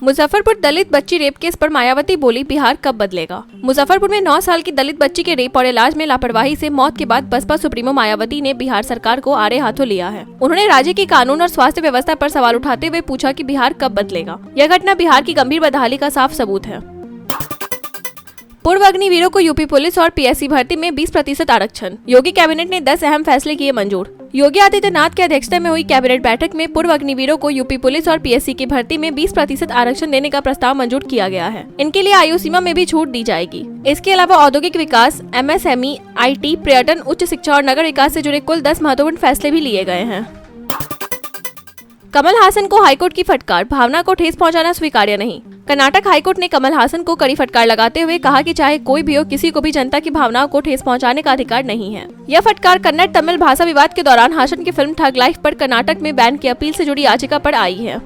मुजफ्फरपुर दलित बच्ची rape case पर मायावती बोली, बिहार कब बदलेगा। मुजफ्फरपुर में 9 साल की दलित बच्ची के रेप और इलाज में लापरवाही से मौत के बाद बसपा सुप्रीमो मायावती ने बिहार सरकार को आड़े हाथों लिया है। उन्होंने राज्य की कानून और स्वास्थ्य व्यवस्था पर सवाल उठाते हुए पूछा कि बिहार कब बदलेगा। यह घटना बिहार की गंभीर बदहाली का साफ सबूत है। पूर्व अग्निवीरों को यूपी पुलिस और पीएससी भर्ती में 20% आरक्षण। योगी कैबिनेट ने 10 अहम फैसले किए मंजूर। योगी आदित्यनाथ की अध्यक्षता में हुई कैबिनेट बैठक में पूर्व अग्निवीरों को यूपी पुलिस और पीएससी की भर्ती में 20% आरक्षण देने का प्रस्ताव मंजूर किया गया है। इनके लिए आयु सीमा में भी छूट दी जाएगी। इसके अलावा औद्योगिक विकास, एमएसएमई, आईटी, पर्यटन, उच्च शिक्षा और नगर विकास से जुड़े कुल 10 महत्वपूर्ण फैसले भी लिए गए हैं। कमल हासन को हाईकोर्ट की फटकार, भावना को ठेस पहुंचाना स्वीकार्य नहीं। कर्नाटक हाईकोर्ट ने कमल हासन को कड़ी फटकार लगाते हुए कहा कि चाहे कोई भी हो, किसी को भी जनता की भावनाओं को ठेस पहुंचाने का अधिकार नहीं है। यह फटकार कन्नड़ तमिल भाषा विवाद के दौरान हासन की फिल्म ठग लाइफ पर कर्नाटक में बैन की अपील से जुड़ी याचिका पर आई है।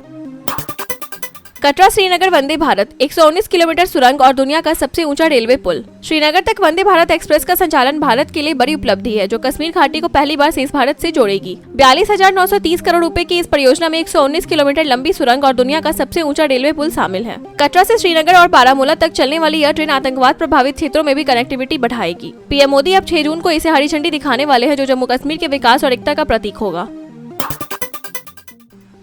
कटरा श्रीनगर वंदे भारत 119 किलोमीटर सुरंग और दुनिया का सबसे ऊंचा रेलवे पुल। श्रीनगर तक वंदे भारत एक्सप्रेस का संचालन भारत के लिए बड़ी उपलब्धि है, जो कश्मीर घाटी को पहली बार शेष भारत से जोड़ेगी। 42,930 करोड़ रुपए की इस परियोजना में 119 किलोमीटर लंबी सुरंग और दुनिया का सबसे ऊंचा रेलवे पुल शामिल है। कटरा से श्रीनगर और बारामूला तक चलने वाली यह ट्रेन आतंकवाद प्रभावित क्षेत्रों में भी कनेक्टिविटी बढ़ाएगी। पीएम मोदी अब 6 जून को इसे हरी झंडी दिखाने वाले हैं, जो जम्मू कश्मीर के विकास और एकता का प्रतीक होगा।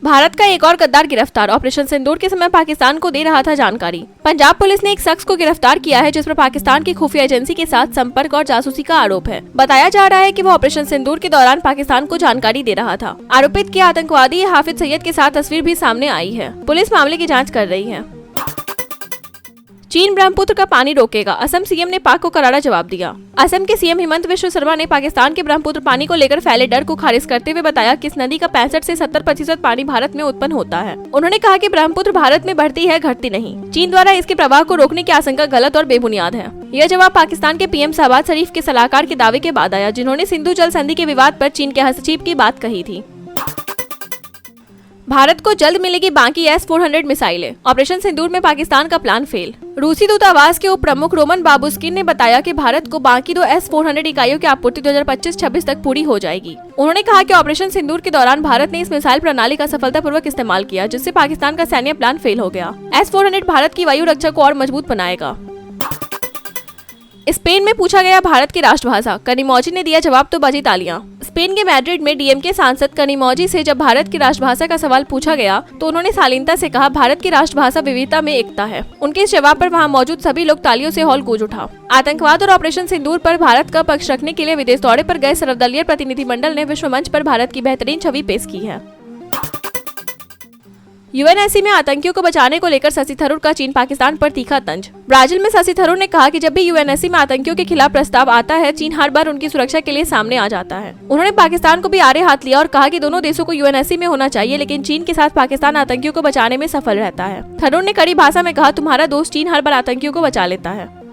भारत का एक और गद्दार गिरफ्तार, ऑपरेशन सिंदूर के समय पाकिस्तान को दे रहा था जानकारी। पंजाब पुलिस ने एक शख्स को गिरफ्तार किया है जिस पर पाकिस्तान की खुफिया एजेंसी के साथ संपर्क और जासूसी का आरोप है। बताया जा रहा है कि वो ऑपरेशन सिंदूर के दौरान पाकिस्तान को जानकारी दे रहा था। आरोपित के आतंकवादी हाफिज सैयद के साथ तस्वीर भी सामने आई है। पुलिस मामले की जाँच कर रही है। चीन ब्रह्मपुत्र का पानी रोकेगा, असम सीएम ने पाक को करारा जवाब दिया। असम के सीएम हिमंत विश्व शर्मा ने पाकिस्तान के ब्रह्मपुत्र पानी को लेकर फैले डर को खारिज करते हुए बताया कि इस नदी का 65 से 70% पानी भारत में उत्पन्न होता है। उन्होंने कहा कि ब्रह्मपुत्र भारत में बढ़ती है, घटती नहीं। चीन द्वारा इसके प्रवाह को रोकने की आशंका गलत और बेबुनियाद है। यह जवाब पाकिस्तान के पीएम शहबाज शरीफ के सलाहकार के दावे के बाद आया, जिन्होंने सिंधु जल संधि के विवाद पर चीन के हस्तक्षेप की बात कही थी। भारत को जल्द मिलेगी बाकी S-400 मिसाइलें, ऑपरेशन सिंदूर में पाकिस्तान का प्लान फेल। रूसी दूतावास के उप प्रमुख रोमन बाबुस्किन ने बताया कि भारत को बाकी 2 S-400 इकाइयों की आपूर्ति 2025-26 तक पूरी हो जाएगी। उन्होंने कहा कि ऑपरेशन सिंदूर के दौरान भारत ने इस मिसाइल प्रणाली का सफलतापूर्वक इस्तेमाल किया, जिससे पाकिस्तान का सैन्य प्लान फेल हो गया। S-400 भारत की वायु रक्षा को और मजबूत बनाएगा। स्पेन में पूछा गया भारत की राष्ट्रभाषा, कनिमोजी ने दिया जवाब तो बजी तालियां। स्पेन के मैड्रिड में डीएमके सांसद कनिमोजी से जब भारत की राष्ट्रभाषा का सवाल पूछा गया तो उन्होंने शालीनता से कहा, भारत की राष्ट्रभाषा विविधता में एकता है। उनके इस जवाब पर वहां मौजूद सभी लोग तालियों से हॉल गूंज उठा। आतंकवाद और ऑपरेशन सिंदूर पर भारत का पक्ष रखने के लिए विदेश दौरे पर गए सर्वदलीय प्रतिनिधिमंडल ने विश्व मंच पर भारत की बेहतरीन छवि पेश की है। यूएनएससी में आतंकियों को बचाने को लेकर शशि थरूर का चीन पाकिस्तान पर तीखा तंज। ब्राजील में शशि थरूर ने कहा कि जब भी यूएनएससी में आतंकियों के खिलाफ प्रस्ताव आता है, चीन हर बार उनकी सुरक्षा के लिए सामने आ जाता है। उन्होंने पाकिस्तान को भी आड़े हाथ लिया और कहा कि दोनों देशों को यूएनएससी में होना चाहिए, लेकिन चीन के साथ पाकिस्तान आतंकियों को बचाने में सफल रहता है। थरूर ने कड़ी भाषा में कहा, तुम्हारा दोस्त चीन हर बार आतंकियों को बचा लेता है।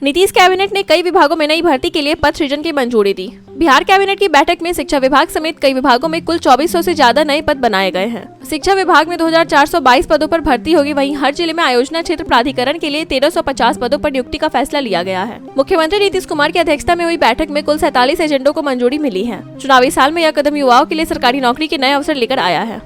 नीतीश कैबिनेट ने कई विभागों में नई भर्ती के लिए पद सृजन की मंजूरी दी। बिहार कैबिनेट की बैठक में शिक्षा विभाग समेत कई विभागों में कुल 2400 से ज्यादा नए पद बनाए गए हैं। शिक्षा विभाग में 2422 पदों पर भर्ती होगी। वहीं हर जिले में आयोजना क्षेत्र प्राधिकरण के लिए 1350 पदों पर नियुक्ति का फैसला लिया गया है। मुख्यमंत्री नीतीश कुमार की अध्यक्षता में हुई बैठक में कुल 47 एजेंडों को मंजूरी मिली है। चुनावी साल में यह कदम युवाओं के लिए सरकारी नौकरी के नए अवसर लेकर आया है।